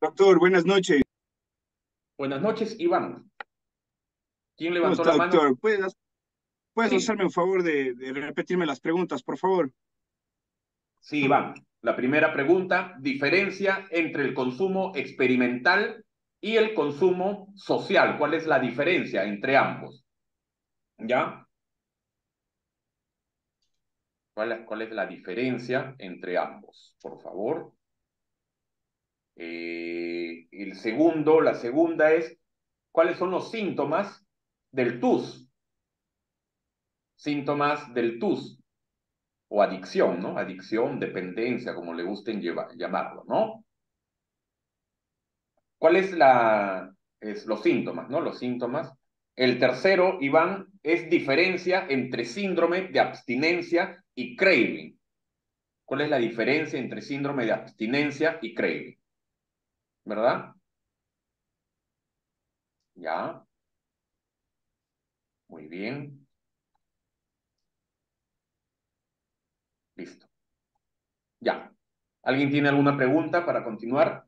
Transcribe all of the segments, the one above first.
Doctor, buenas noches. Buenas noches, Iván. ¿Quién ¿Cómo levantó está, la mano? doctor? ¿Puedes Sí, hacerme un favor de repetirme las preguntas, por favor? sí, Iván. La primera pregunta, diferencia entre el consumo experimental y el consumo social. ¿Cuál es la diferencia entre ambos? ¿Ya? ¿Cuál es la diferencia entre ambos? Por favor. La segunda es, ¿cuáles son los síntomas del TUS? Síntomas del TUS o adicción, ¿no? Adicción, dependencia, como le gusten llamarlo, ¿no? ¿Cuál es los síntomas, ¿no? Los síntomas. El tercero, Iván, es diferencia entre síndrome de abstinencia y craving. ¿Cuál es la diferencia entre síndrome de abstinencia y craving? ¿Verdad? Ya, muy bien, listo. Ya. ¿Alguien tiene alguna pregunta para continuar?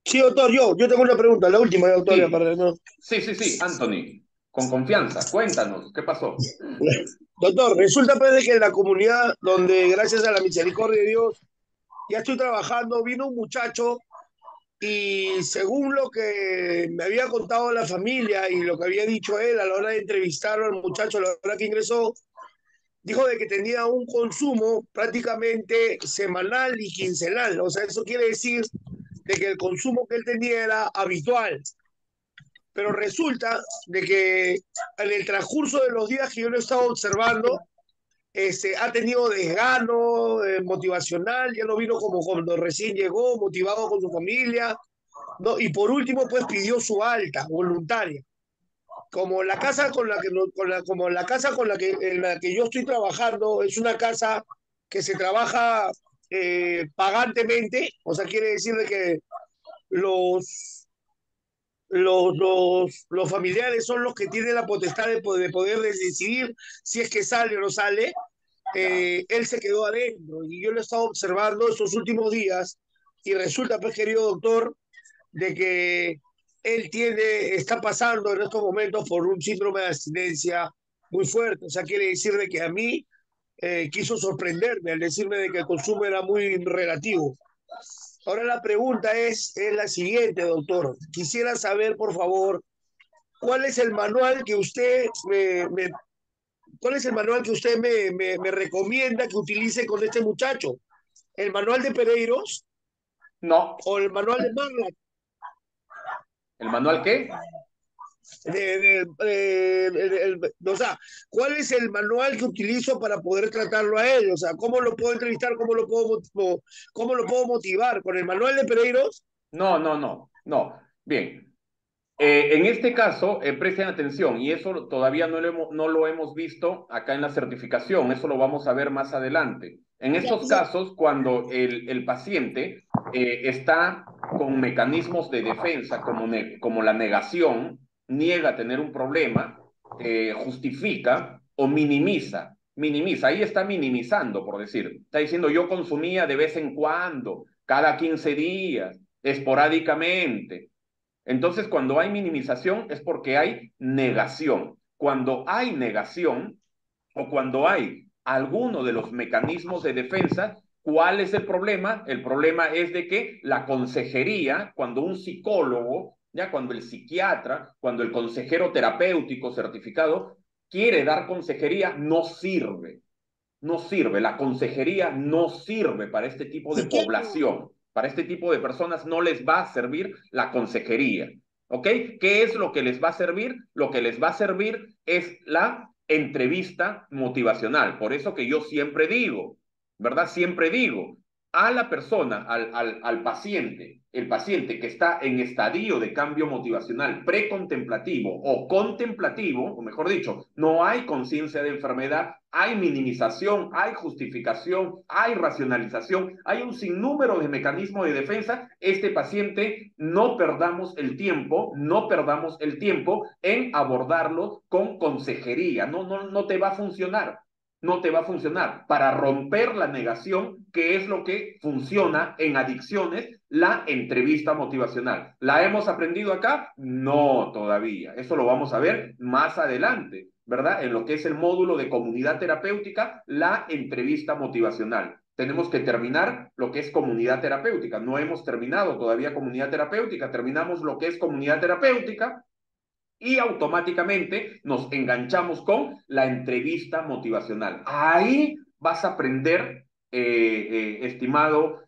Sí, doctor, yo tengo una pregunta, la última, doctor, ya Sí, para no. sí, Anthony, con confianza, cuéntanos, ¿qué pasó? Doctor, resulta pues de que en la comunidad donde gracias a la misericordia de Dios ya estoy trabajando, vino un muchacho y según lo que me había contado la familia y lo que había dicho él a la hora de entrevistarlo al muchacho, a la hora que ingresó, dijo de que tenía un consumo prácticamente semanal y quincenal. O sea, eso quiere decir de que el consumo que él tenía era habitual. Pero resulta de que en el transcurso de los días que yo lo he estado observando, ha tenido desgano motivacional, ya no vino como cuando recién llegó, motivado con su familia, ¿no? Y por último, pues pidió su alta voluntaria. Como la casa con la que, como la casa con la que, en la que yo estoy trabajando es una casa que se trabaja pagantemente, o sea, quiere decir de que los los familiares son los que tienen la potestad de poder decidir si es que sale o no sale. Ya. Él se quedó adentro y yo lo he estado observando estos últimos días y resulta, pues, querido doctor, de que él está pasando en estos momentos por un síndrome de abstinencia muy fuerte. O sea, quiere decir de que a mí quiso sorprenderme al decirme de que el consumo era muy relativo. Ahora la pregunta es la siguiente, doctor. Quisiera saber, por favor, ¿cuál es el manual que usted cuál es el manual que usted me recomienda que utilice con este muchacho? ¿El manual de Pereiros No. o el manual de Marla? ¿El manual qué? O sea, ¿cuál es el manual que utilizo para poder tratarlo a él? O sea, ¿cómo lo puedo entrevistar? Cómo lo puedo motivar? ¿Con el manual de Pereiros? No. Bien. En este caso, presten atención, y eso todavía no lo hemos visto acá en la certificación, eso lo vamos a ver más adelante. En estos casos, cuando el paciente está con mecanismos de defensa como la negación, niega tener un problema, justifica o minimiza, ahí está minimizando, por decir, está diciendo yo consumía de vez en cuando, cada 15 días, esporádicamente. Entonces, cuando hay minimización es porque hay negación. Cuando hay negación o cuando hay alguno de los mecanismos de defensa, ¿cuál es el problema? El problema es de que la consejería, cuando un psicólogo, ya cuando el psiquiatra, cuando el consejero terapéutico certificado quiere dar consejería, no sirve. No sirve, la consejería no sirve para este tipo de población, para este tipo de personas no les va a servir la consejería. ¿Ok? ¿Qué es lo que les va a servir? Lo que les va a servir es la entrevista motivacional. Por eso que yo siempre digo, ¿verdad? Siempre digo, a la persona, al paciente, el paciente que está en estadio de cambio motivacional precontemplativo o contemplativo, o mejor dicho, no hay conciencia de enfermedad, hay minimización, hay justificación, hay racionalización, hay un sinnúmero de mecanismos de defensa. Este paciente no perdamos el tiempo en abordarlo con consejería, no te va a funcionar. no te va a funcionar. Para romper la negación, que es lo que funciona en adicciones, la entrevista motivacional. ¿La hemos aprendido acá? No, todavía. Eso lo vamos a ver más adelante, ¿verdad? En lo que es el módulo de comunidad terapéutica, la entrevista motivacional. Tenemos que terminar lo que es comunidad terapéutica. No hemos terminado todavía comunidad terapéutica. Terminamos lo que es comunidad terapéutica y automáticamente nos enganchamos con la entrevista motivacional. Ahí vas a aprender, estimado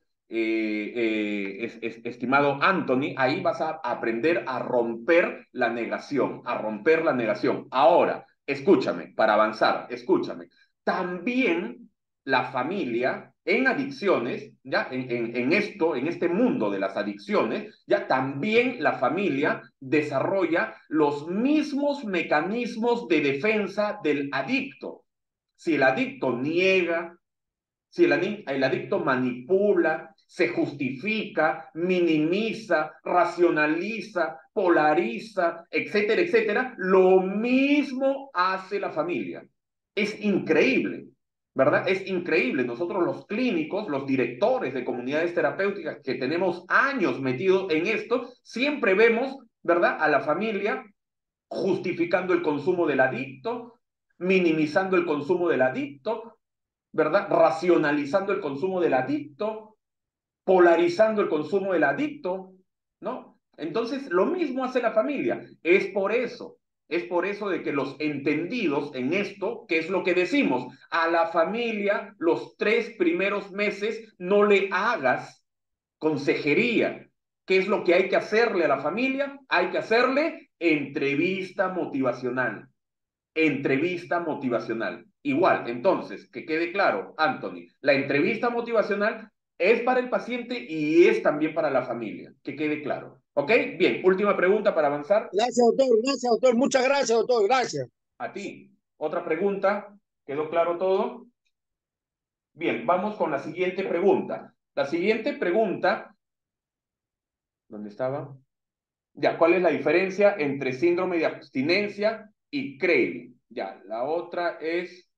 Anthony, ahí vas a aprender a romper la negación, a romper la negación. Ahora, escúchame, para avanzar, escúchame. También la familia en adicciones, ya en este mundo de las adicciones, ya también la familia desarrolla los mismos mecanismos de defensa del adicto. Si el adicto niega, si el adicto manipula, se justifica, minimiza, racionaliza, polariza, etcétera, etcétera, lo mismo hace la familia. Es increíble, ¿verdad? Es increíble. Nosotros los clínicos, los directores de comunidades terapéuticas que tenemos años metidos en esto, siempre vemos, ¿verdad?, a la familia justificando el consumo del adicto, minimizando el consumo del adicto, ¿verdad? Racionalizando el consumo del adicto, polarizando el consumo del adicto, ¿no? Entonces, lo mismo hace la familia. Es por eso de que los entendidos en esto, que es lo que decimos, a la familia los 3 primeros meses no le hagas consejería. ¿Qué es lo que hay que hacerle a la familia? Hay que hacerle entrevista motivacional. Entrevista motivacional. Igual, entonces, que quede claro, Anthony, la entrevista motivacional es para el paciente y es también para la familia. Que quede claro. ¿Ok? Bien, última pregunta para avanzar. Gracias, doctor. Muchas gracias, doctor. Gracias. A ti. Otra pregunta. ¿Quedó claro todo? Bien, vamos con la siguiente pregunta. La siguiente pregunta, ¿dónde estaba? Ya, ¿cuál es la diferencia entre síndrome de abstinencia y craving? Ya, la otra es,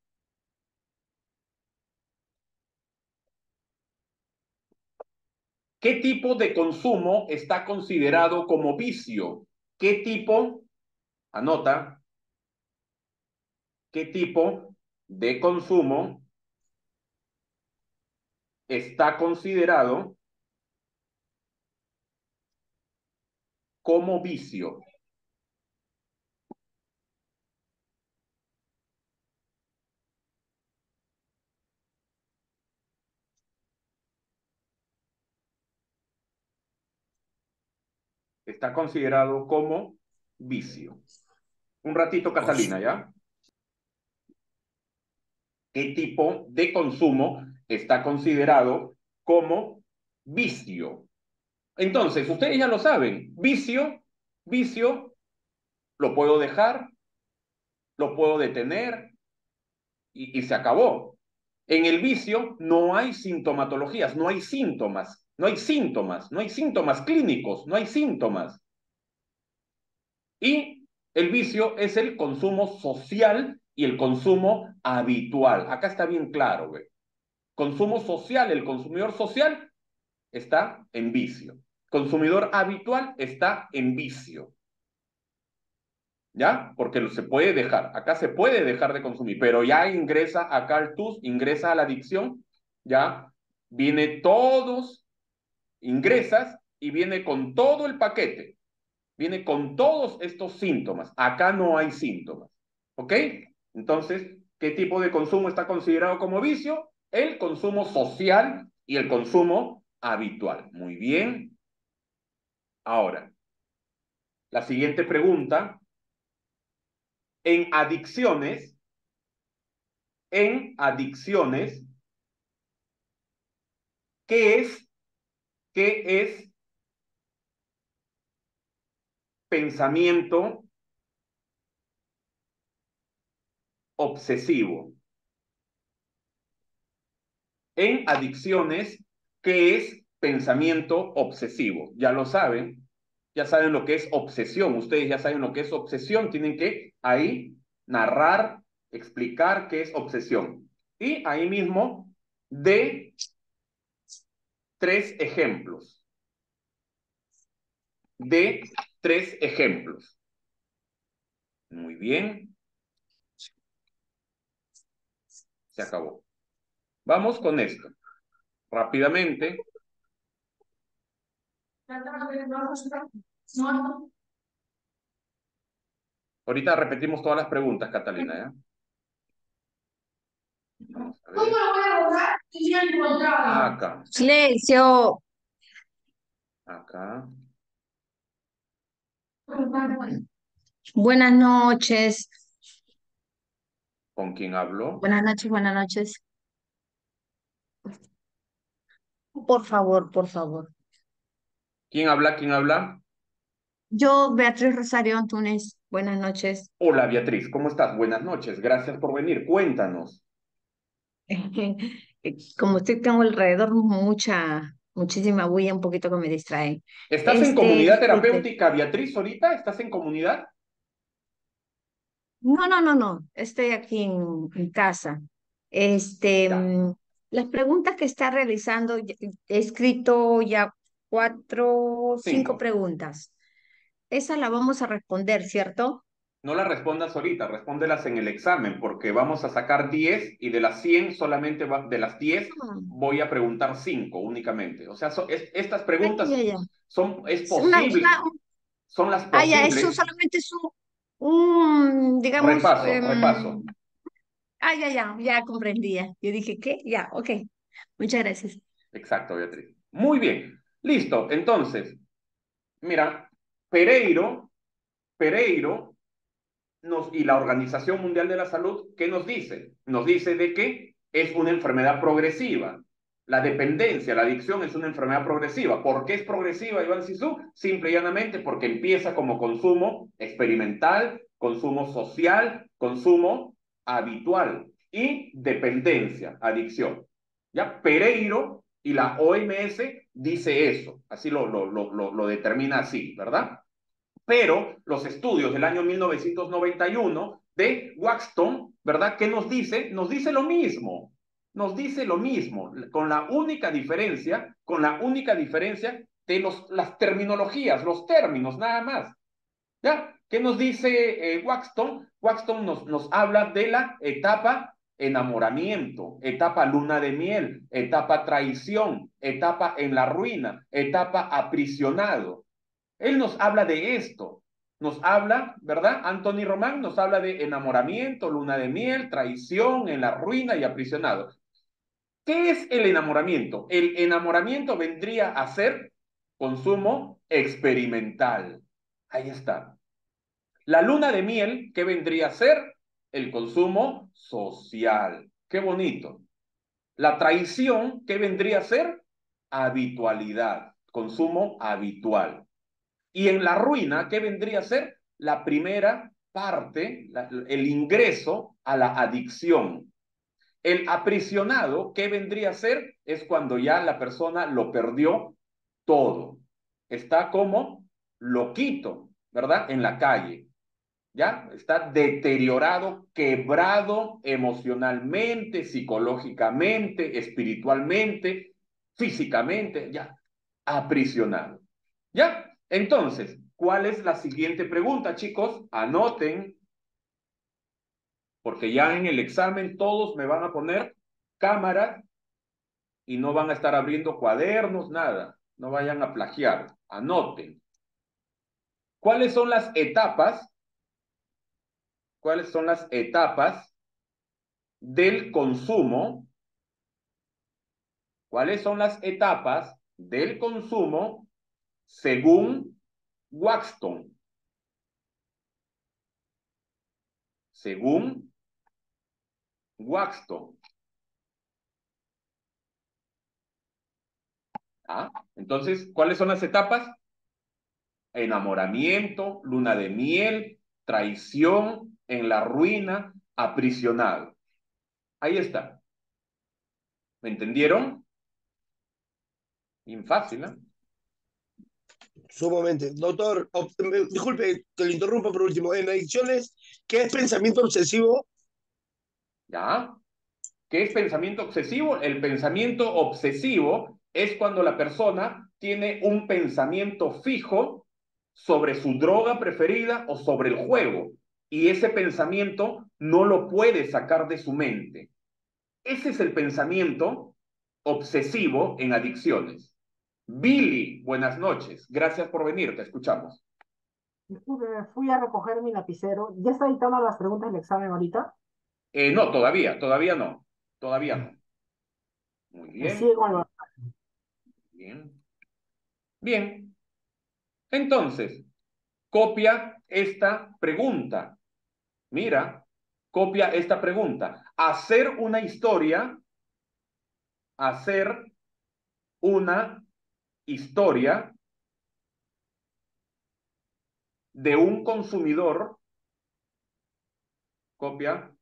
¿qué tipo de consumo está considerado como vicio? ¿Qué tipo, anota, qué tipo de consumo está considerado como vicio? Está considerado como vicio. Un ratito, Catalina, ¿ya? ¿Qué tipo de consumo está considerado como vicio? Entonces, ustedes ya lo saben, vicio, lo puedo dejar, lo puedo detener y se acabó. En el vicio no hay sintomatologías, no hay síntomas, no hay síntomas, no hay síntomas clínicos, no hay síntomas. Y el vicio es el consumo social y el consumo habitual. Acá está bien claro, güey. Consumo social, el consumidor social está en vicio. Consumidor habitual está en vicio. ¿Ya? Porque se puede dejar. Acá se puede dejar de consumir, pero ya ingresa acá al TUS, ingresa a la adicción, ¿ya? Viene todos, ingresas y viene con todo el paquete. Viene con todos estos síntomas. Acá no hay síntomas. ¿Ok? Entonces, ¿qué tipo de consumo está considerado como vicio? El consumo social y el consumo habitual. Muy bien. Ahora, la siguiente pregunta. En adicciones, ¿qué es, qué es pensamiento obsesivo? En adicciones, ¿qué es pensamiento obsesivo? Ya lo saben, ya saben lo que es obsesión, ustedes ya saben lo que es obsesión, tienen que ahí narrar, explicar qué es obsesión. Y ahí mismo de 3 ejemplos. De 3 ejemplos. Muy bien. Se acabó. Vamos con esto. Rápidamente. Ahorita repetimos todas las preguntas, Catalina, ¿ya? Vamos a ver. Acá. Silencio. Acá. Buenas noches. ¿Con quién habló? Buenas noches, buenas noches. Por favor, por favor. ¿Quién habla? ¿Quién habla? Yo, Beatriz Rosario Antunes. Buenas noches. Hola, Beatriz. ¿Cómo estás? Buenas noches. Gracias por venir. Cuéntanos. Como usted tengo alrededor muchísima bulla, un poquito que me distrae. ¿Estás en comunidad Disculpe. terapéutica, Beatriz, ahorita? ¿Estás en comunidad? No. Estoy aquí en casa. Este, Ya. mm, las preguntas que está realizando, he escrito ya 5 5. preguntas. Esa la vamos a responder, ¿cierto? No las respondas ahorita, respóndelas en el examen, porque vamos a sacar 10 y de las 100 solamente de las 10 Ah, voy a preguntar 5 únicamente. O sea, estas ay, preguntas ay, ay. es Es posible, son las eso posibles. solamente es digamos, Repaso. ya comprendía. Yo dije, ¿qué? Ya, ok. Muchas gracias. Exacto, Beatriz. Muy bien. Listo. Entonces, mira, Pereiro y la Organización Mundial de la Salud, ¿qué nos dice? Nos dice de que es una enfermedad progresiva. La dependencia, la adicción es una enfermedad progresiva. ¿Por qué es progresiva, Iván Sisú? Simple y llanamente porque empieza como consumo experimental, consumo social, consumo habitual y dependencia, adicción. ¿Ya? Pereiro y la OMS dice eso, así lo determina así, ¿verdad? Pero los estudios del año 1991 de Waxton, ¿verdad? ¿Qué nos dice? Nos dice lo mismo, con la única diferencia de las terminologías, los términos, nada más. ¿Ya? ¿Qué nos dice Waxton? Waxton nos habla de la etapa enamoramiento, etapa luna de miel, etapa traición, etapa en la ruina, etapa aprisionado. Él nos habla de esto, nos habla, ¿verdad? Anthony Román nos habla de enamoramiento, luna de miel, traición, en la ruina y aprisionado. ¿Qué es el enamoramiento? El enamoramiento vendría a ser consumo experimental. Ahí está. La luna de miel, ¿qué vendría a ser? El consumo social. Qué bonito. La traición, ¿qué vendría a ser? Habitualidad, consumo habitual. Y en la ruina, ¿qué vendría a ser? La primera parte, el ingreso a la adicción. El aprisionado, ¿qué vendría a ser? Es cuando ya la persona lo perdió todo. Está como loquito, ¿verdad? En la calle. ¿Ya? Está deteriorado, quebrado emocionalmente, psicológicamente, espiritualmente, físicamente, ya, aprisionado. ¿Ya? Entonces, ¿cuál es la siguiente pregunta, chicos? Anoten, porque ya en el examen todos me van a poner cámara y no van a estar abriendo cuadernos, nada. No vayan a plagiar. Anoten. ¿Cuáles son las etapas? ¿Cuáles son las etapas del consumo? ¿Cuáles son las etapas del consumo según Waxton? Según Waxton. ¿Ah? Entonces, ¿cuáles son las etapas? Enamoramiento, luna de miel, traición, en la ruina, aprisionado. Ahí está. ¿Me entendieron? Bien fácil, ¿eh? Sumamente. Doctor, disculpe que le interrumpa por último. En adicciones, ¿qué es pensamiento obsesivo? ¿Ya? ¿Qué es pensamiento obsesivo? El pensamiento obsesivo es cuando la persona tiene un pensamiento fijo sobre su droga preferida o sobre el juego, y ese pensamiento no lo puede sacar de su mente. Ese es el pensamiento obsesivo en adicciones. Billy, buenas noches. Gracias por venir, te escuchamos. Disculpe, fui a recoger mi lapicero. ¿Ya está dictando las preguntas del examen ahorita? No, todavía no. Todavía no. Muy bien, Sigue con el... bien. Bien. Entonces, copia esta pregunta. Mira, copia esta pregunta. Hacer una historia de un consumidor, copia,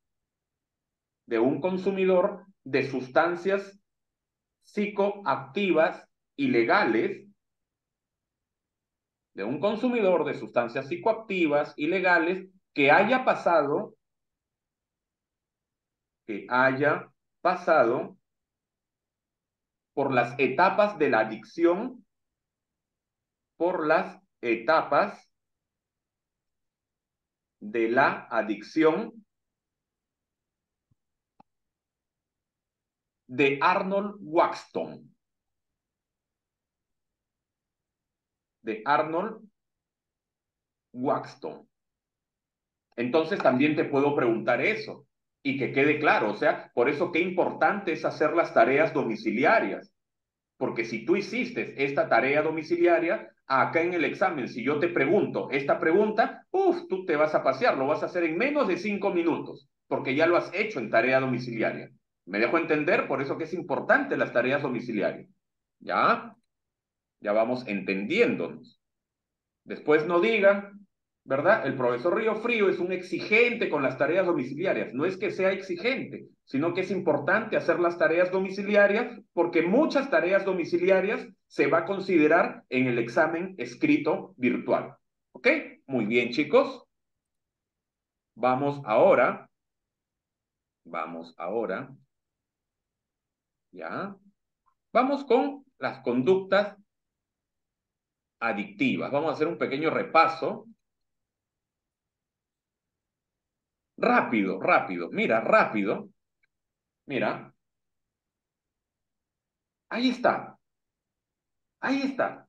de un consumidor de sustancias psicoactivas ilegales, de un consumidor de sustancias psicoactivas ilegales que haya pasado por las etapas de la adicción, por las etapas de la adicción de Arnold Waxton. De Arnold Waxton. Entonces también te puedo preguntar eso y que quede claro, o sea, por eso qué importante es hacer las tareas domiciliarias, porque si tú hiciste esta tarea domiciliaria, acá en el examen, si yo te pregunto esta pregunta, tú te vas a pasear, lo vas a hacer en menos de 5 minutos, porque ya lo has hecho en tarea domiciliaria. ¿Me dejo entender? Por eso que es importante las tareas domiciliarias. ¿Ya? Ya vamos entendiéndonos. Después no digan, ¿verdad? El profesor Río Frío es un exigente con las tareas domiciliarias. No es que sea exigente, sino que es importante hacer las tareas domiciliarias porque muchas tareas domiciliarias se va a considerar en el examen escrito virtual. ¿Ok? Muy bien, chicos. Vamos ahora. ¿Ya? Vamos con las conductas adictivas. Vamos a hacer un pequeño repaso. Rápido, rápido. Mira, rápido. Mira. Ahí está. Ahí está.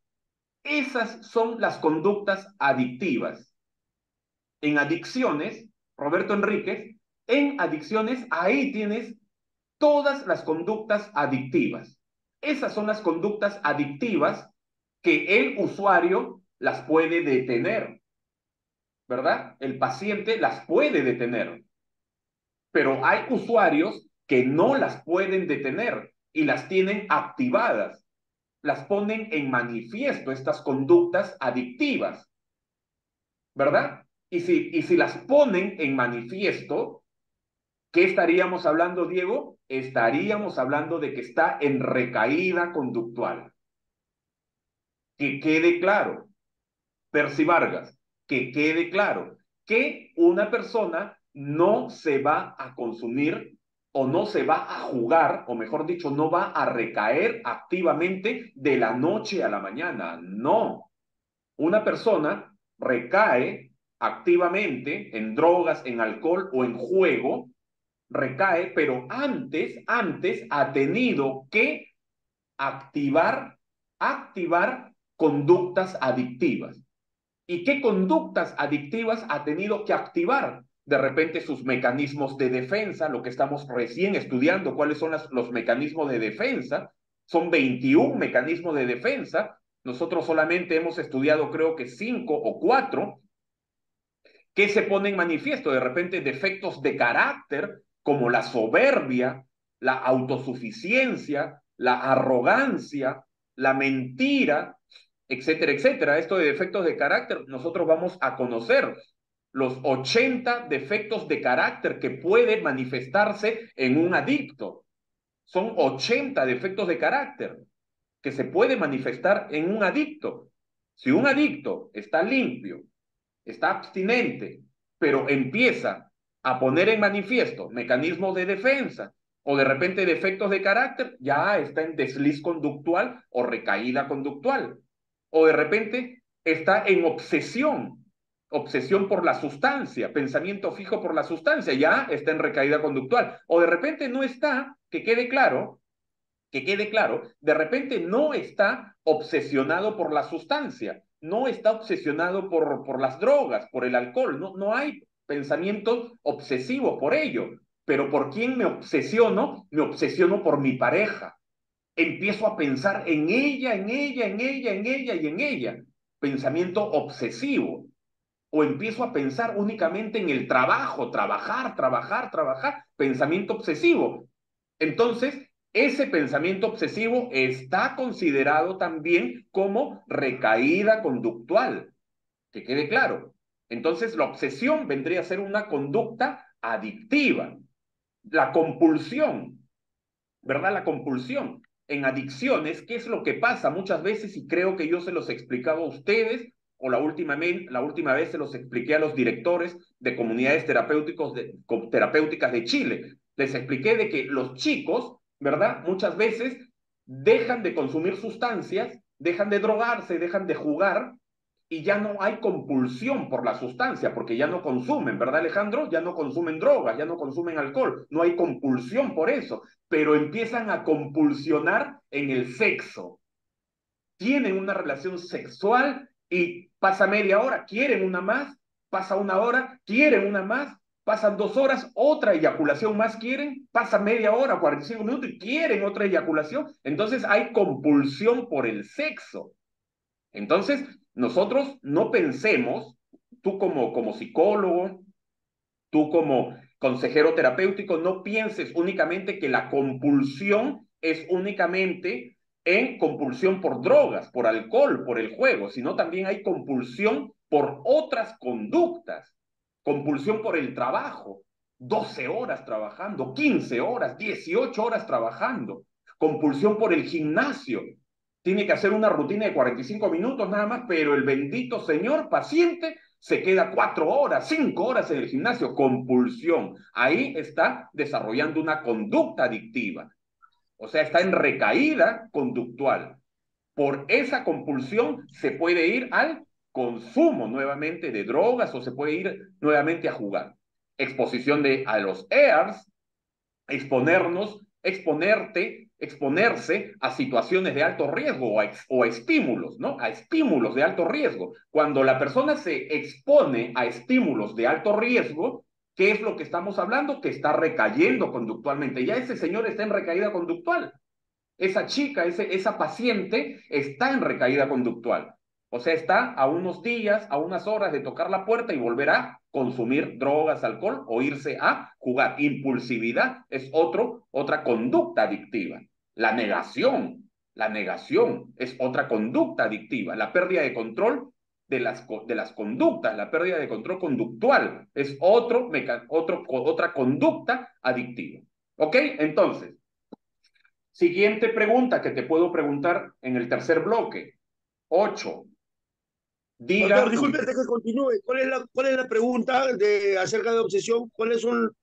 Esas son las conductas adictivas. En adicciones, Roberto Enríquez, en adicciones, ahí tienes todas las conductas adictivas. Esas son las conductas adictivas que el usuario las puede detener, ¿verdad? El paciente las puede detener, pero hay usuarios que no las pueden detener y las tienen activadas, las ponen en manifiesto estas conductas adictivas, ¿verdad? Y si las ponen en manifiesto, ¿qué estaríamos hablando, Diego? Estaríamos hablando de que está en recaída conductual. Que quede claro, Percy Vargas, que quede claro que una persona no se va a consumir o no se va a jugar, o mejor dicho, no va a recaer activamente de la noche a la mañana. No. Una persona recae activamente en drogas, en alcohol o en juego, recae, pero antes ha tenido que activar conductas adictivas. ¿Y qué conductas adictivas ha tenido que activar? De repente sus mecanismos de defensa, lo que estamos recién estudiando, cuáles son los mecanismos de defensa. Son 21 mecanismos de defensa. Nosotros solamente hemos estudiado creo que 5 o 4. ¿Qué se pone en manifiesto? De repente defectos de carácter como la soberbia, la autosuficiencia, la arrogancia, la mentira, etcétera, etcétera. Esto de defectos de carácter, nosotros vamos a conocer los 80 defectos de carácter que puede manifestarse en un adicto. Son 80 defectos de carácter que se puede manifestar en un adicto. Si un adicto está limpio, está abstinente, pero empieza a poner en manifiesto mecanismos de defensa, O de repente defectos de carácter, ya está en desliz conductual o recaída conductual. O de repente está en obsesión, obsesión por la sustancia, pensamiento fijo por la sustancia, ya está en recaída conductual. O de repente no está, que quede claro, de repente no está obsesionado por la sustancia, no está obsesionado por las drogas, por el alcohol, no hay pensamiento obsesivo por ello. Pero ¿por quién me obsesiono? Me obsesiono por mi pareja. Empiezo a pensar en ella, en ella, en ella, en ella y en ella. Pensamiento obsesivo. O empiezo a pensar únicamente en el trabajo, trabajar, trabajar, trabajar. Pensamiento obsesivo. Entonces, ese pensamiento obsesivo está considerado también como recaída conductual. Que quede claro. Entonces, la obsesión vendría a ser una conducta adictiva. La compulsión, ¿verdad? La compulsión. En adicciones, ¿qué es lo que pasa muchas veces? Y creo que yo se los explicaba a ustedes, o la última vez se los expliqué a los directores de comunidades terapéuticas de Chile. Les expliqué de que los chicos, ¿verdad? Muchas veces dejan de consumir sustancias, dejan de drogarse, dejan de jugar, y ya no hay compulsión por la sustancia, porque ya no consumen, ¿verdad, Alejandro? Ya no consumen drogas, ya no consumen alcohol, no hay compulsión por eso, pero empiezan a compulsionar en el sexo. Tienen una relación sexual y pasa media hora, quieren una más, pasa una hora, quieren una más, pasan 2 horas, otra eyaculación más quieren, pasa media hora, 45 minutos y quieren otra eyaculación. Entonces hay compulsión por el sexo. Entonces, nosotros no pensemos, tú como psicólogo, tú como consejero terapéutico, no pienses únicamente que la compulsión es únicamente en compulsión por drogas, por alcohol, por el juego, sino también hay compulsión por otras conductas, compulsión por el trabajo, 12 horas trabajando, 15 horas, 18 horas trabajando, compulsión por el gimnasio. Tiene que hacer una rutina de 45 minutos nada más, pero el bendito señor paciente se queda 4 horas, 5 horas en el gimnasio, compulsión. Ahí está desarrollando una conducta adictiva. O sea, está en recaída conductual. Por esa compulsión se puede ir al consumo nuevamente de drogas o se puede ir nuevamente a jugar. Exposición a los EARS, exponerse a situaciones de alto riesgo o a estímulos, ¿no? A estímulos de alto riesgo. Cuando la persona se expone a estímulos de alto riesgo, ¿qué es lo que estamos hablando? Que está recayendo conductualmente. Ya ese señor está en recaída conductual. Esa chica, esa paciente está en recaída conductual. O sea, está a unos días, a unas horas de tocar la puerta y volver a consumir drogas, alcohol o irse a jugar. Impulsividad es otra conducta adictiva. La negación es otra conducta adictiva. La pérdida de control de las conductas, la pérdida de control conductual es otra conducta adictiva. ¿Ok? Entonces, siguiente pregunta que te puedo preguntar en el tercer bloque. 8. Diga. Doctor, disculpe antes que continúe. ¿Cuál es la pregunta acerca de obsesión? ¿Cuáles son?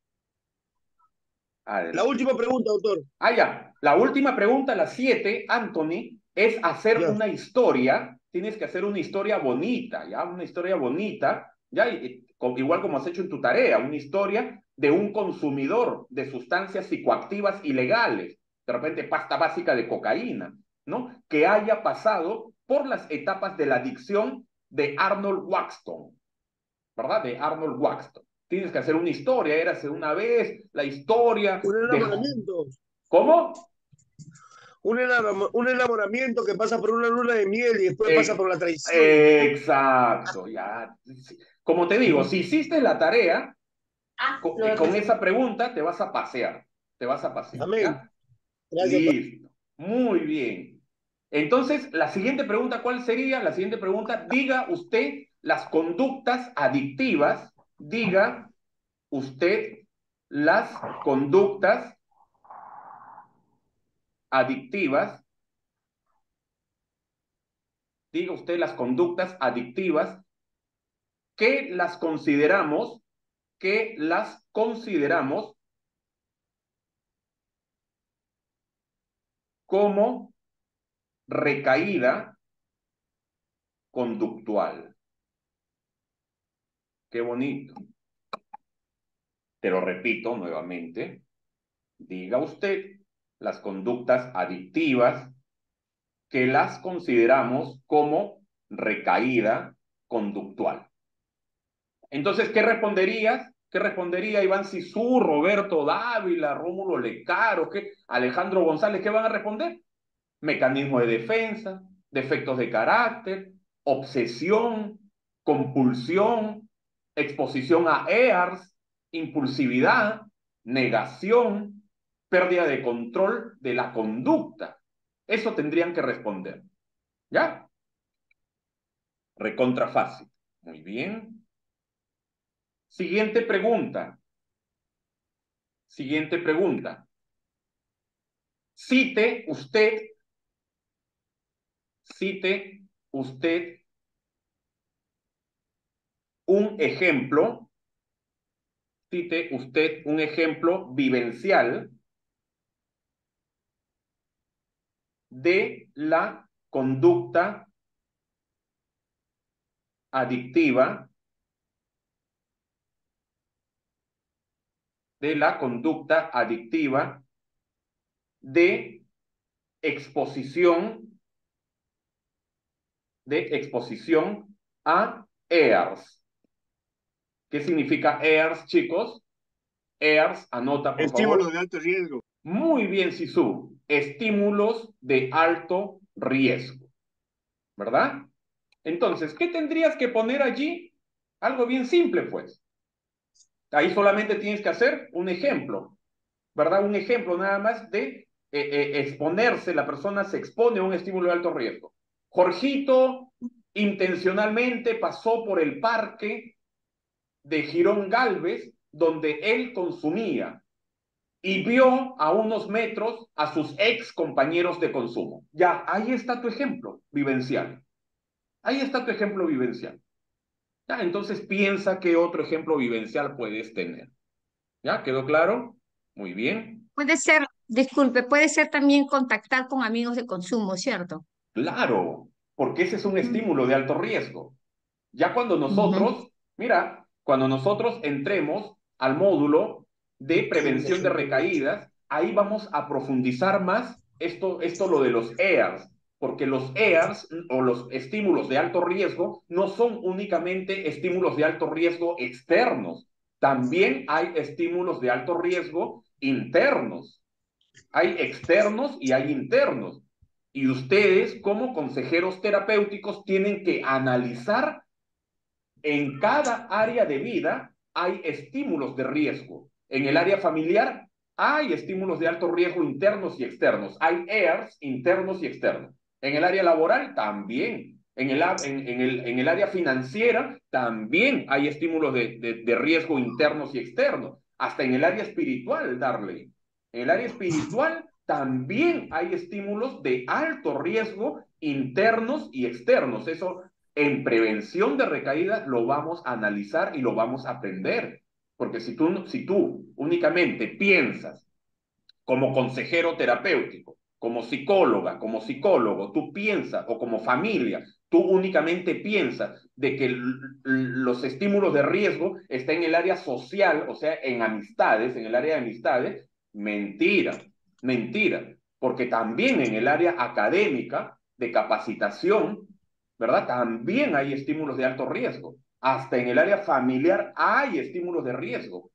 La última pregunta, doctor. Ya. La última pregunta, la 7, Anthony, es hacer Ya. una historia. Tienes que hacer una historia bonita, ¿ya? Una historia bonita, ¿ya? Igual como has hecho en tu tarea, una historia de un consumidor de sustancias psicoactivas ilegales, de repente pasta básica de cocaína, ¿no? Que haya pasado por las etapas de la adicción de Arnold Waxton, ¿verdad? De Arnold Waxton. Tienes que hacer una historia, érase una vez, la historia Un de... enamoramiento. ¿Cómo? Un enamoramiento que pasa por una luna de miel y después pasa por la traición. Exacto, ya. Como te digo, si hiciste la tarea, con esa pregunta te vas a pasear. Te vas a pasear. Amén. ¿Ya? Gracias, doctor. Listo. Muy bien. Entonces, la siguiente pregunta, ¿cuál sería? La siguiente pregunta, diga usted las conductas adictivas, diga usted las conductas adictivas, diga usted las conductas adictivas que las consideramos como recaída conductual. Qué bonito. Te lo repito nuevamente. Diga usted las conductas adictivas que las consideramos como recaída conductual. Entonces, ¿qué responderías? ¿Qué respondería Iván Cizú, Roberto Dávila, Rómulo Lecaro, Alejandro González? ¿Qué van a responder? Mecanismo de defensa, defectos de carácter, obsesión, compulsión, exposición a EARS, impulsividad, negación, pérdida de control de la conducta. Eso tendrían que responder. ¿Ya? Recontra fácil. Muy bien. Siguiente pregunta. Siguiente pregunta. Cite usted un ejemplo, cite usted un ejemplo vivencial de la conducta adictiva, de exposición a EARS. ¿Qué significa EARS, chicos? EARS, anota por Estímulo favor. de alto riesgo. Muy bien, Sisu. Estímulos de alto riesgo, ¿verdad? Entonces, ¿qué tendrías que poner allí? Algo bien simple, pues. Ahí solamente tienes que hacer un ejemplo, ¿verdad? Un ejemplo nada más de exponerse, la persona se expone a un estímulo de alto riesgo. Jorgito intencionalmente pasó por el parque de Girón Galvez, donde él consumía, y vio a unos metros a sus ex compañeros de consumo. Ya, ahí está tu ejemplo vivencial. Ahí está tu ejemplo vivencial. Ya, entonces piensa qué otro ejemplo vivencial puedes tener. ¿Ya? ¿Quedó claro? Muy bien. Puede ser, disculpe, puede ser también contactar con amigos de consumo, ¿cierto? Claro, porque ese es un Ujú, estímulo de alto riesgo. Ya cuando ujú. nosotros, mira, cuando nosotros entremos al módulo de prevención de recaídas, ahí vamos a profundizar más esto lo de los EARS, porque los EARS o los estímulos de alto riesgo no son únicamente estímulos de alto riesgo externos, también hay estímulos de alto riesgo internos. Hay externos y hay internos. Y ustedes, como consejeros terapéuticos, tienen que analizar en cada área de vida hay estímulos de riesgo. En el área familiar hay estímulos de alto riesgo internos y externos. Hay EARS internos y externos. En el área laboral también. En el área financiera también hay estímulos de riesgo internos y externos. Hasta en el área espiritual, Darley. En el área espiritual también hay estímulos de alto riesgo internos y externos. Eso en prevención de recaída lo vamos a analizar y lo vamos a aprender. Porque si tú únicamente piensas como consejero terapéutico, como psicóloga, como psicólogo, tú piensas, o como familia, tú únicamente piensas de que los estímulos de riesgo están en el área social, o sea, en amistades, en el área de amistades, mentira, mentira, porque también en el área académica, de capacitación, ¿verdad? También hay estímulos de alto riesgo. Hasta en el área familiar hay estímulos de riesgo.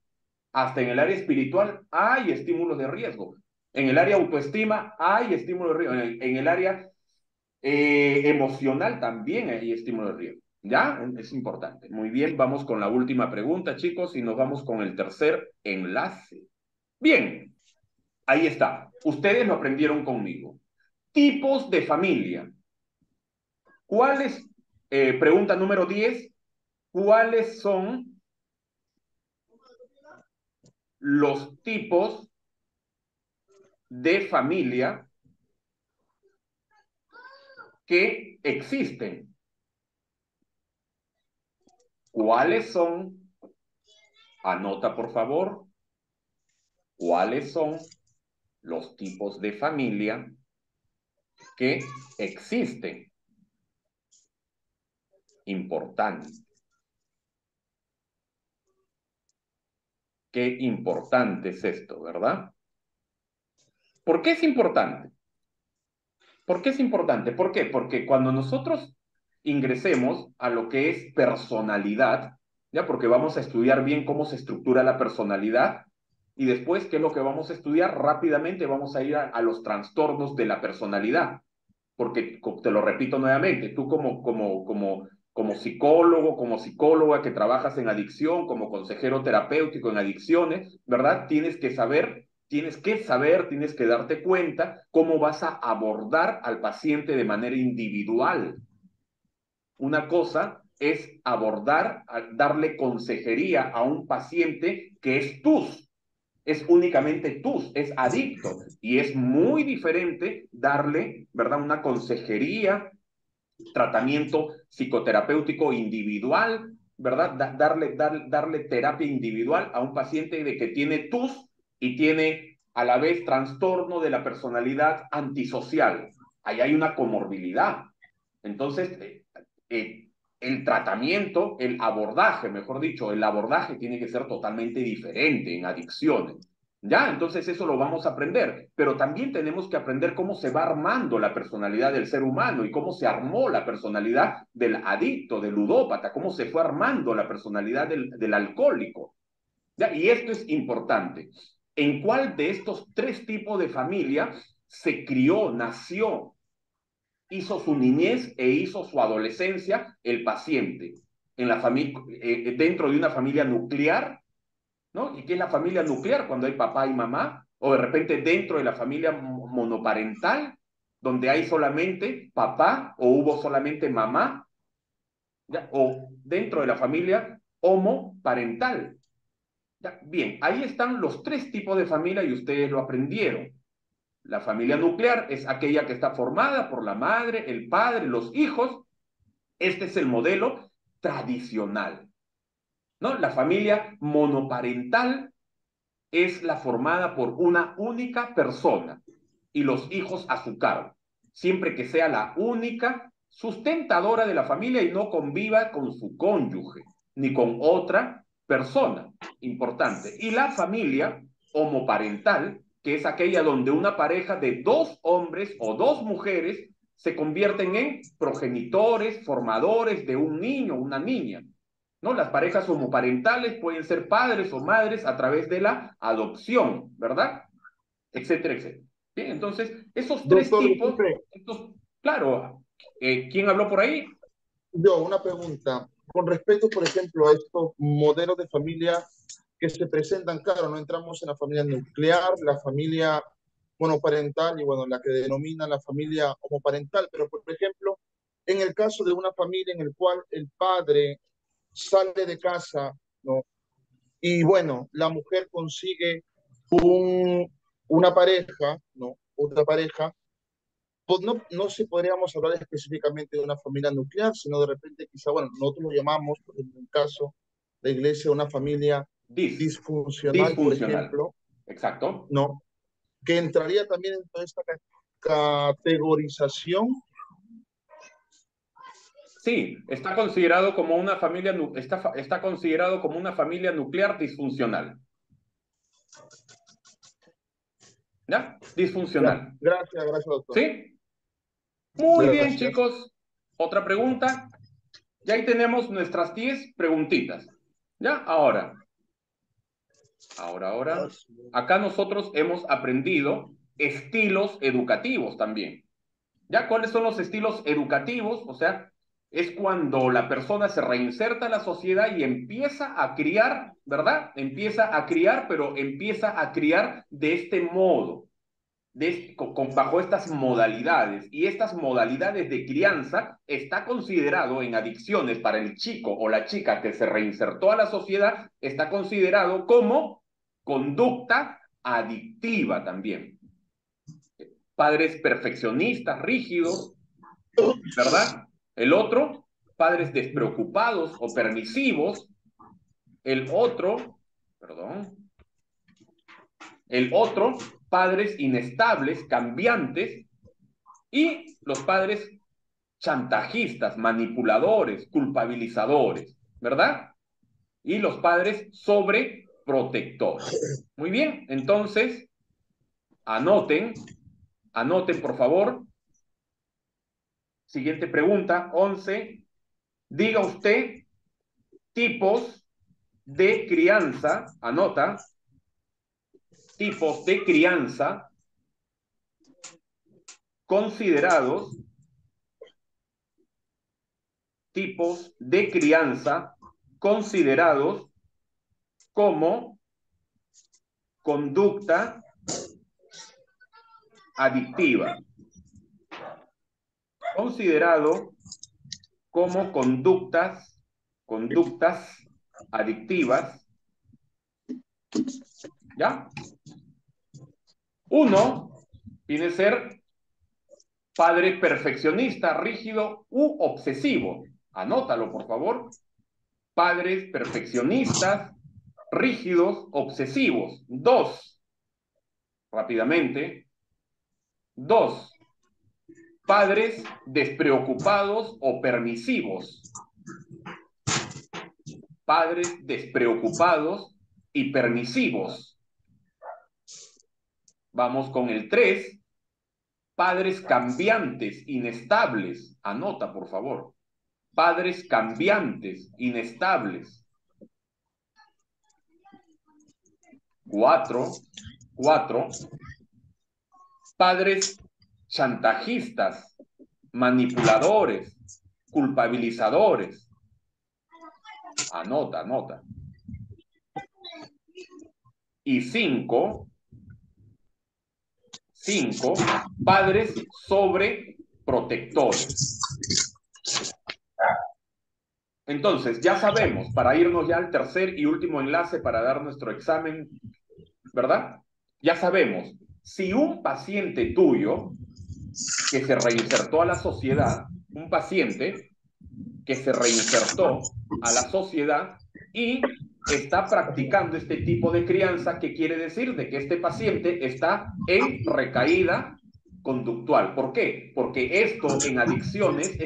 Hasta en el área espiritual hay estímulos de riesgo. En el área autoestima hay estímulos de riesgo. En el área emocional también hay estímulos de riesgo. ¿Ya? Es importante. Muy bien, vamos con la última pregunta, chicos, y nos vamos con el tercer enlace. Bien, ahí está. Ustedes lo aprendieron conmigo. Tipos de familia. ¿Cuáles? Pregunta número 10. ¿Cuáles son los tipos de familia que existen? ¿Cuáles son? Anota, por favor. ¿Cuáles son los tipos de familia que existen. Importante. Qué importante es esto, ¿verdad? ¿Por qué es importante? ¿Por qué es importante? ¿Por qué? Porque cuando nosotros ingresemos a lo que es personalidad, ¿ya? Porque vamos a estudiar bien cómo se estructura la personalidad y después, ¿qué es lo que vamos a estudiar? Rápidamente vamos a ir a los trastornos de la personalidad. Porque, te lo repito nuevamente, tú como psicólogo, como psicóloga que trabajas en adicción, como consejero terapéutico en adicciones, ¿verdad? Tienes que saber, tienes que darte cuenta cómo vas a abordar al paciente de manera individual. Una cosa es abordar, darle consejería a un paciente que es únicamente TUS, es adicto. Y es muy diferente darle, ¿verdad?, una consejería, tratamiento psicoterapéutico individual, ¿verdad? Darle terapia individual a un paciente de que tiene TUS y tiene a la vez trastorno de la personalidad antisocial. Ahí hay una comorbilidad. Entonces, el tratamiento, el abordaje, mejor dicho, el abordaje tiene que ser totalmente diferente en adicciones. ¿Ya? Entonces eso lo vamos a aprender, pero también tenemos que aprender cómo se va armando la personalidad del ser humano y cómo se armó la personalidad del adicto, del ludópata, cómo se fue armando la personalidad del alcohólico. ¿Ya? Y esto es importante. ¿En cuál de estos tres tipos de familia se crió, nació, hizo su niñez e hizo su adolescencia el paciente? En la dentro de una familia nuclear, ¿no? ¿Y qué es la familia nuclear? Cuando hay papá y mamá, o de repente dentro de la familia monoparental, donde hay solamente papá o hubo solamente mamá, ¿ya? O dentro de la familia homoparental. ¿Ya? Bien, ahí están los tres tipos de familia y ustedes lo aprendieron. La familia nuclear es aquella que está formada por la madre, el padre, los hijos. Este es el modelo tradicional, ¿no? La familia monoparental es la formada por una única persona y los hijos a su cargo, siempre que sea la única sustentadora de la familia y no conviva con su cónyuge ni con otra persona. Importante. Y la familia homoparental, que es aquella donde una pareja de dos hombres o dos mujeres se convierten en progenitores, formadores de un niño o una niña. ¿No? Las parejas homoparentales pueden ser padres o madres a través de la adopción, ¿verdad? Etcétera, etcétera. Bien, entonces, esos tres Doctor, tipos, disculpe, claro, ¿quién habló por ahí? yo una pregunta. Con respecto, por ejemplo, a estos modelos de familia que se presentan, claro, no entramos en la familia nuclear, la familia monoparental y, bueno, la que denomina la familia homoparental, pero, por ejemplo, en el caso de una familia en el cual el padre sale de casa, ¿no? Y, bueno, la mujer consigue una pareja, ¿no? Otra pareja, pues no se podríamos hablar específicamente de una familia nuclear, sino de repente quizá, bueno, nosotros lo llamamos, por ejemplo, en un caso de iglesia, una familia disfuncional, por Disfuncional. ejemplo, Exacto. ¿no? Que entraría también en toda esta categorización. Sí, está considerado como una familia, está considerado como una familia nuclear disfuncional. ¿Ya? Ya, Disfuncional. gracias, doctor. ¿Sí? Muy bien, Gracias. chicos. Otra pregunta. Ya ahí tenemos nuestras 10 preguntitas. ¿Ya? Ahora. Acá nosotros hemos aprendido estilos educativos también. ¿Ya? ¿Cuáles son los estilos educativos? O sea, es cuando la persona se reinserta a la sociedad y empieza a criar, ¿verdad? Empieza a criar, pero empieza a criar de este modo, bajo estas modalidades. Y estas modalidades de crianza está considerado en adicciones para el chico o la chica que se reinsertó a la sociedad, está considerado como conducta adictiva también. Padres perfeccionistas, rígidos, ¿verdad? El otro, padres despreocupados o permisivos. El otro, padres inestables, cambiantes. Y los padres chantajistas, manipuladores, culpabilizadores, ¿verdad? Y los padres sobreprotectores. Muy bien, entonces, anoten por favor. Siguiente pregunta, 11. Diga usted tipos de crianza, anota, tipos de crianza considerados como conducta adictiva. Considerado como conductas adictivas. ¿Ya? 1 viene a ser padre perfeccionista, rígido u obsesivo. Anótalo, por favor. Padres perfeccionistas, rígidos, obsesivos. 2. Rápidamente. 2. Padres despreocupados o permisivos. Padres despreocupados y permisivos. Vamos con el 3. Padres cambiantes, inestables. Anota, por favor. Padres cambiantes, inestables. 4. Padres chantajistas, manipuladores, culpabilizadores. Anota. Y 5. Padres sobreprotectores. Entonces, ya sabemos, para irnos ya al tercer y último enlace para dar nuestro examen, ¿verdad? Ya sabemos, si un paciente tuyo que se reinsertó a la sociedad, un paciente que se reinsertó a la sociedad y está practicando este tipo de crianza, ¿qué quiere decir? De que este paciente está en recaída conductual. ¿Por qué? Porque esto en adicciones,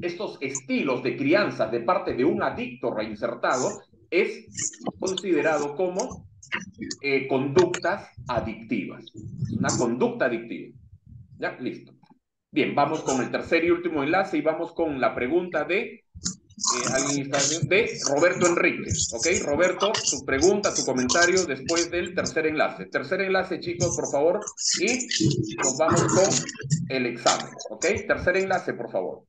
estos estilos de crianza de parte de un adicto reinsertado es considerado como conductas adictivas. Una conducta adictiva. ¿Ya? Listo. Bien, vamos con el tercer y último enlace y vamos con la pregunta de Roberto Enrique. ¿Ok? Roberto, tu pregunta, tu comentario después del tercer enlace. Tercer enlace, chicos, por favor, y nos vamos con el examen. ¿Ok? Tercer enlace, por favor.